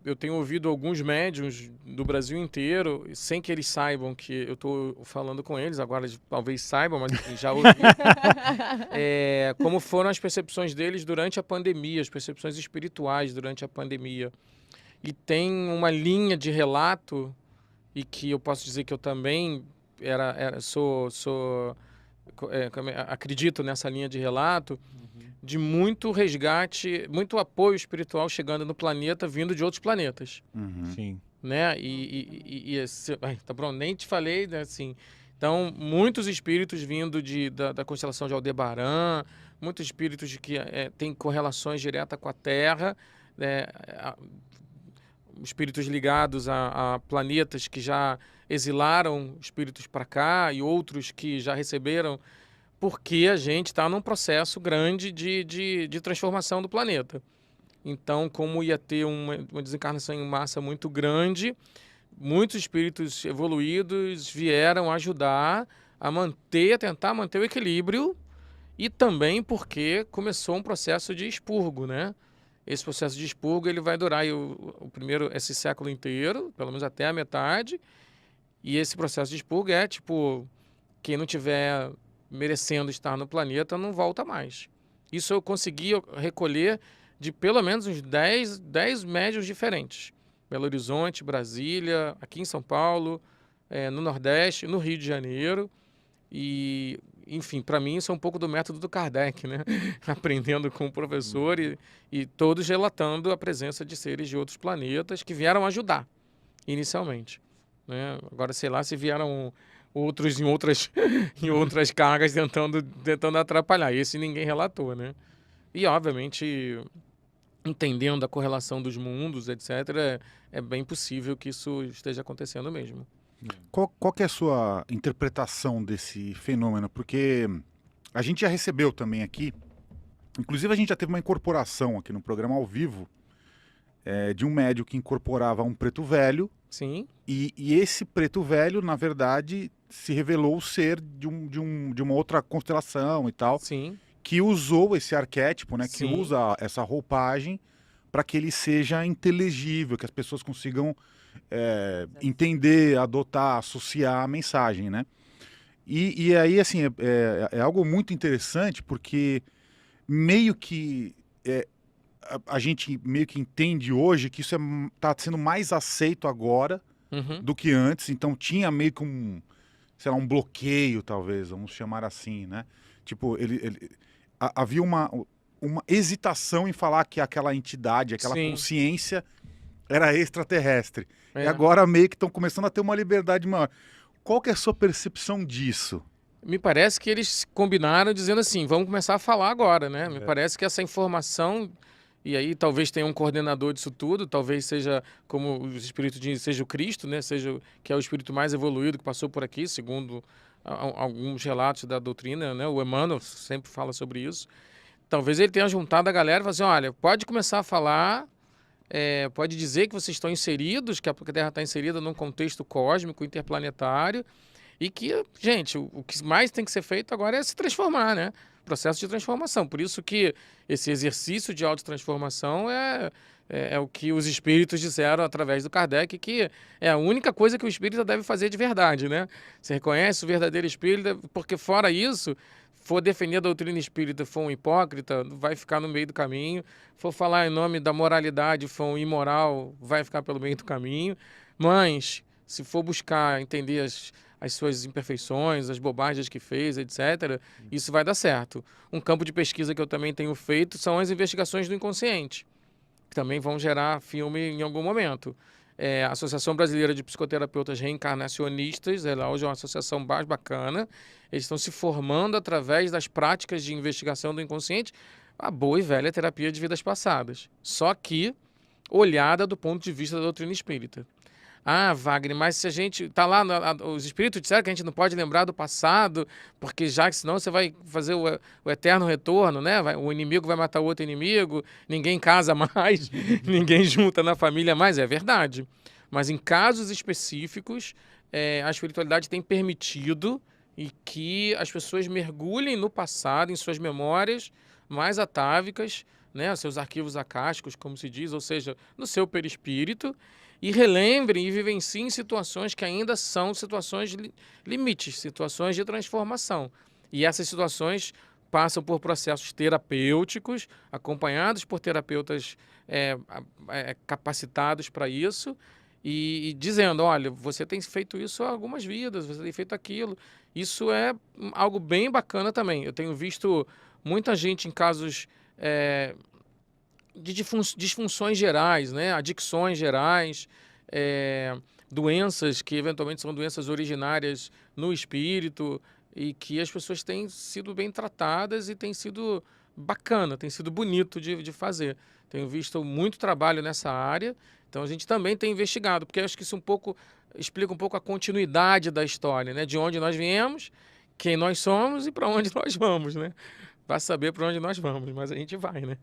eu tenho ouvido alguns médiuns do Brasil inteiro, sem que eles saibam que eu estou falando com eles, agora eles talvez saibam, mas enfim, já ouvi, como foram as percepções deles durante a pandemia, as percepções espirituais durante a pandemia. E tem uma linha de relato, e que eu posso dizer que eu também acredito nessa linha de relato, de muito resgate, muito apoio espiritual chegando no planeta, vindo de outros planetas, Sim. né? Tá bom, nem te falei, né, assim. Então, muitos espíritos vindo da constelação de Aldebaran, muitos espíritos que têm correlações diretas com a Terra, né, espíritos ligados a planetas que já exilaram espíritos para cá e outros que já receberam, porque a gente está num processo grande de transformação do planeta. Então, como ia ter uma desencarnação em massa muito grande, muitos espíritos evoluídos vieram ajudar a tentar manter o equilíbrio, e também porque começou um processo de expurgo, né? Esse processo de expurgo ele vai durar esse século inteiro, pelo menos até a metade, e esse processo de expurgo tipo, quem não tiver merecendo estar no planeta não volta mais. Isso eu consegui recolher de pelo menos uns 10 médiuns diferentes. Belo Horizonte, Brasília, aqui em São Paulo, no Nordeste, no Rio de Janeiro. E, enfim, para mim isso é um pouco do método do Kardec, né? Aprendendo com o professor e todos relatando a presença de seres de outros planetas que vieram ajudar, inicialmente, né? Agora, sei lá se vieram outros em outras cargas tentando atrapalhar. Esse ninguém relatou, né? E, obviamente, entendendo a correlação dos mundos, etc., é bem possível que isso esteja acontecendo mesmo. Qual que é a sua interpretação desse fenômeno? Porque a gente já recebeu também aqui, inclusive a gente já teve uma incorporação aqui no programa ao vivo, de um médium que incorporava um preto velho. Sim. E esse preto velho, na verdade, se revelou ser de uma outra constelação e tal. Sim. Que usou esse arquétipo, né? Sim. Que usa essa roupagem para que ele seja inteligível, que as pessoas consigam entender, adotar, associar a mensagem, né? E aí, assim, é algo muito interessante, porque meio que a gente meio que entende hoje que isso está sendo mais aceito agora do que antes. Então tinha meio que sei lá, um bloqueio, talvez, vamos chamar assim, né? Tipo, havia uma hesitação em falar que aquela entidade, aquela Sim. consciência era extraterrestre. É. E agora meio que estão começando a ter uma liberdade maior. Qual que é a sua percepção disso? Me parece que eles combinaram dizendo assim, vamos começar a falar agora, né? Me parece que essa informação, e aí talvez tenha um coordenador disso tudo, talvez seja, como os espíritos dizem, seja o Cristo, né? Que é o espírito mais evoluído que passou por aqui, segundo alguns relatos da doutrina, né? O Emmanuel sempre fala sobre isso. Talvez ele tenha juntado a galera e falado assim, olha, pode começar a falar, pode dizer que vocês estão inseridos, que a Terra está inserida num contexto cósmico, interplanetário, e que, gente, o que mais tem que ser feito agora é se transformar, né? Processo de transformação. Por isso que esse exercício de autotransformação é o que os espíritos disseram através do Kardec, que é a única coisa que o espírita deve fazer de verdade, né? Você reconhece o verdadeiro espírita, porque fora isso, for defender a doutrina espírita, for um hipócrita, vai ficar no meio do caminho. For falar em nome da moralidade, for um imoral, vai ficar pelo meio do caminho. Mas, se for buscar entender as suas imperfeições, as bobagens que fez, etc., isso vai dar certo. Um campo de pesquisa que eu também tenho feito são as investigações do inconsciente, que também vão gerar filme em algum momento. A Associação Brasileira de Psicoterapeutas Reencarnacionistas, ela hoje é uma associação mais bacana, eles estão se formando através das práticas de investigação do inconsciente, a boa e velha terapia de vidas passadas, só que olhada do ponto de vista da doutrina espírita. Ah, Wagner, mas se a gente tá lá, os espíritos disseram que a gente não pode lembrar do passado, porque já que senão você vai fazer o eterno retorno, né? O inimigo vai matar o outro inimigo, ninguém casa mais, ninguém junta na família mais. É verdade. Mas em casos específicos, a espiritualidade tem permitido e que as pessoas mergulhem no passado, em suas memórias mais atávicas, né, seus arquivos acásticos, como se diz, ou seja, no seu perispírito, e relembrem e vivenciem situações que ainda são situações limites, situações de transformação. E essas situações passam por processos terapêuticos, acompanhados por terapeutas capacitados para isso, e dizendo, olha, você tem feito isso há algumas vidas, você tem feito aquilo. Isso é algo bem bacana também. Eu tenho visto muita gente em casos de disfunções gerais, né? Adicções gerais, doenças que eventualmente são doenças originárias no espírito, e que as pessoas têm sido bem tratadas e tem sido bacana, tem sido bonito de fazer. Tenho visto muito trabalho nessa área, então a gente também tem investigado, porque eu acho que isso explica um pouco a continuidade da história, né? De onde nós viemos, quem nós somos e para onde nós vamos, né? Vai saber para onde nós vamos, mas a gente vai, né?